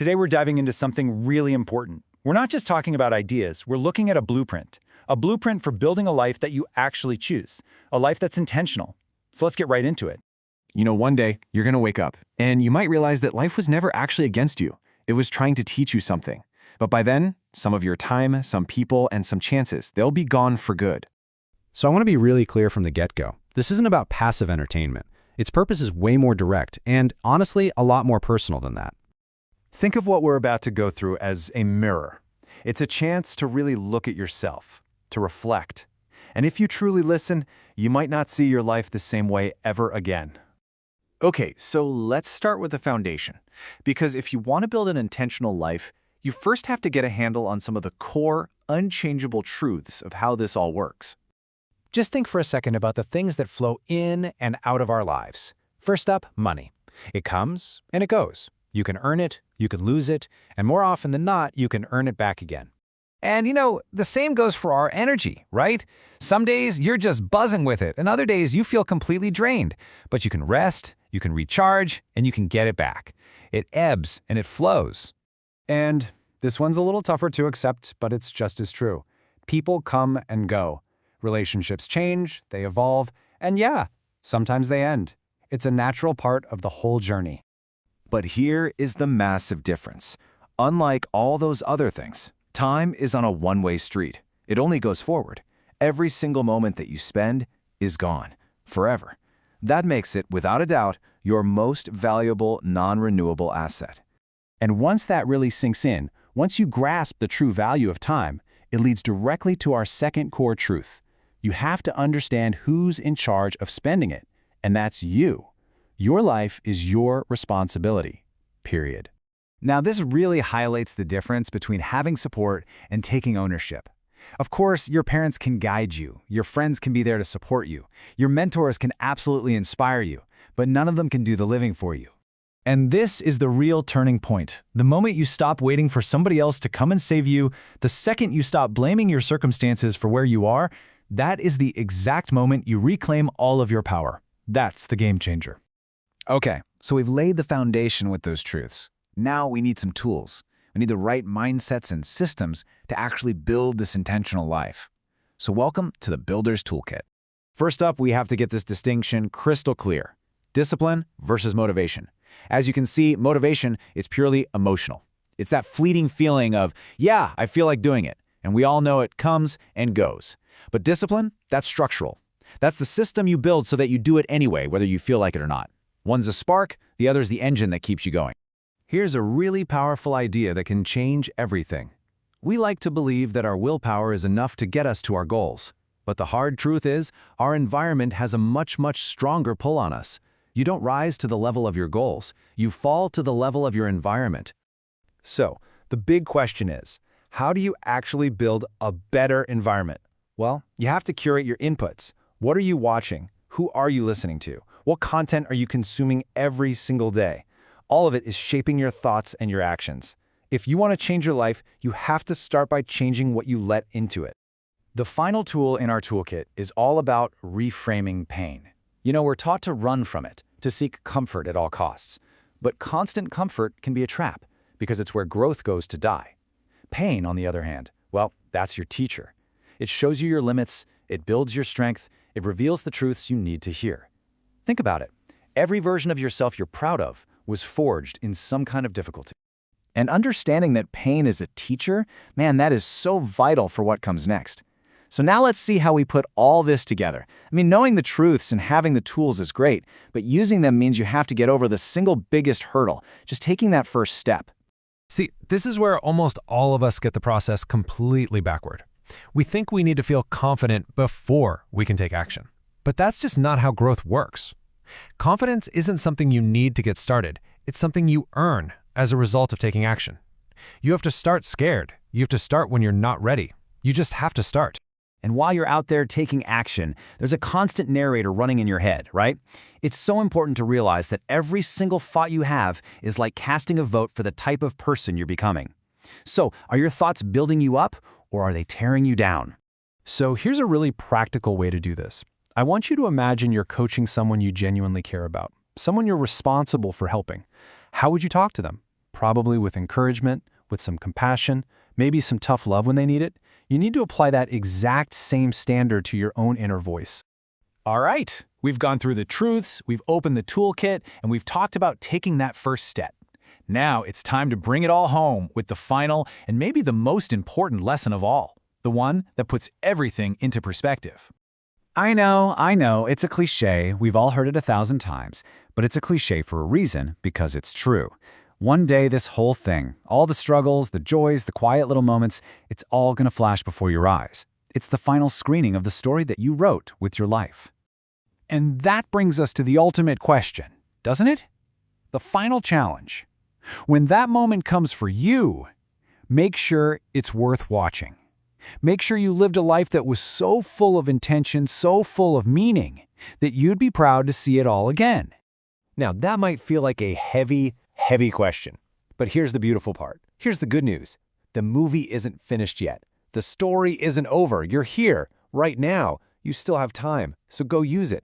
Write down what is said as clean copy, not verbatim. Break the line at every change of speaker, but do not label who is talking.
Today we're diving into something really important. We're not just talking about ideas, we're looking at a blueprint. A blueprint for building a life that you actually choose. A life that's intentional. So let's get right into it.
One day, you're going to wake up, and you might realize that life was never actually against you. It was trying to teach you something. But by then, some of your time, some people, and some chances, they'll be gone for good.
So I want to be really clear from the get-go. This isn't about passive entertainment. Its purpose is way more direct, and honestly, a lot more personal than that.
Think of what we're about to go through as a mirror. It's a chance to really look at yourself, to reflect. And if you truly listen, you might not see your life the same way ever again. Okay, so let's start with the foundation. Because if you want to build an intentional life, you first have to get a handle on some of the core, unchangeable truths of how this all works.
Just think for a second about the things that flow in and out of our lives. First up, money. It comes and it goes. You can earn it, you can lose it, and more often than not, you can earn it back again. And the same goes for our energy, right? Some days you're just buzzing with it, and other days you feel completely drained. But you can rest, you can recharge, and you can get it back. It ebbs and it flows.
And this one's a little tougher to accept, but it's just as true. People come and go. Relationships change, they evolve, and yeah, sometimes they end. It's a natural part of the whole journey.
But here is the massive difference. Unlike all those other things, time is on a one-way street. It only goes forward. Every single moment that you spend is gone, forever. That makes it, without a doubt, your most valuable non-renewable asset.
And once that really sinks in, once you grasp the true value of time, it leads directly to our second core truth. You have to understand who's in charge of spending it, and that's you. Your life is your responsibility, period.
Now, this really highlights the difference between having support and taking ownership. Of course, your parents can guide you, your friends can be there to support you, your mentors can absolutely inspire you, but none of them can do the living for you. And this is the real turning point. The moment you stop waiting for somebody else to come and save you, the second you stop blaming your circumstances for where you are, that is the exact moment you reclaim all of your power. That's the game changer. Okay, so we've laid the foundation with those truths. Now we need some tools. We need the right mindsets and systems to actually build this intentional life. So welcome to the Builder's Toolkit. First up, we have to get this distinction crystal clear. Discipline versus motivation. As you can see, motivation is purely emotional. It's that fleeting feeling of, yeah, I feel like doing it. And we all know it comes and goes. But discipline, that's structural. That's the system you build so that you do it anyway, whether you feel like it or not. One's a spark, the other's the engine that keeps you going. Here's a really powerful idea that can change everything. We like to believe that our willpower is enough to get us to our goals. But the hard truth is, our environment has a much stronger pull on us. You don't rise to the level of your goals. You fall to the level of your environment.
So, the big question is, how do you actually build a better environment? Well, you have to curate your inputs. What are you watching? Who are you listening to? What content are you consuming every single day? All of it is shaping your thoughts and your actions. If you want to change your life, you have to start by changing what you let into it. The final tool in our toolkit is all about reframing pain. We're taught to run from it, to seek comfort at all costs. But constant comfort can be a trap, because it's where growth goes to die. Pain, on the other hand, well, that's your teacher. It shows you your limits, it builds your strength, it reveals the truths you need to hear. Think about it. Every version of yourself you're proud of was forged in some kind of difficulty. And understanding that pain is a teacher, man, that is so vital for what comes next. So now let's see how we put all this together. Knowing the truths and having the tools is great, but using them means you have to get over the single biggest hurdle, just taking that first step.
See, this is where almost all of us get the process completely backward. We think we need to feel confident before we can take action. But that's just not how growth works. Confidence isn't something you need to get started. It's something you earn as a result of taking action. You have to start scared. You have to start when you're not ready. You just have to start.
And while you're out there taking action, there's a constant narrator running in your head, right? It's so important to realize that every single thought you have is like casting a vote for the type of person you're becoming. So, are your thoughts building you up, or are they tearing you down?
So here's a really practical way to do this. I want you to imagine you're coaching someone you genuinely care about, someone you're responsible for helping. How would you talk to them?
probably with encouragement, with some compassion, maybe some tough love when they need it. You need to apply that exact same standard to your own inner voice.
All right, we've gone through the truths, we've opened the toolkit, and we've talked about taking that first step. Now it's time to bring it all home with the final and maybe the most important lesson of all, the one that puts everything into perspective. I know, it's a cliche. We've all heard it 1,000 times, but it's a cliche for a reason because it's true. One day, this whole thing, all the struggles, the joys, the quiet little moments, it's all gonna flash before your eyes. It's the final screening of the story that you wrote with your life. And that brings us to the ultimate question, doesn't it? The final challenge. When that moment comes for you, make sure it's worth watching. Make sure you lived a life that was so full of intention, so full of meaning, that you'd be proud to see it all again.
Now, that might feel like a heavy question. But here's the beautiful part. Here's the good news. The movie isn't finished yet. The story isn't over. You're here, right now. You still have time, so go use it.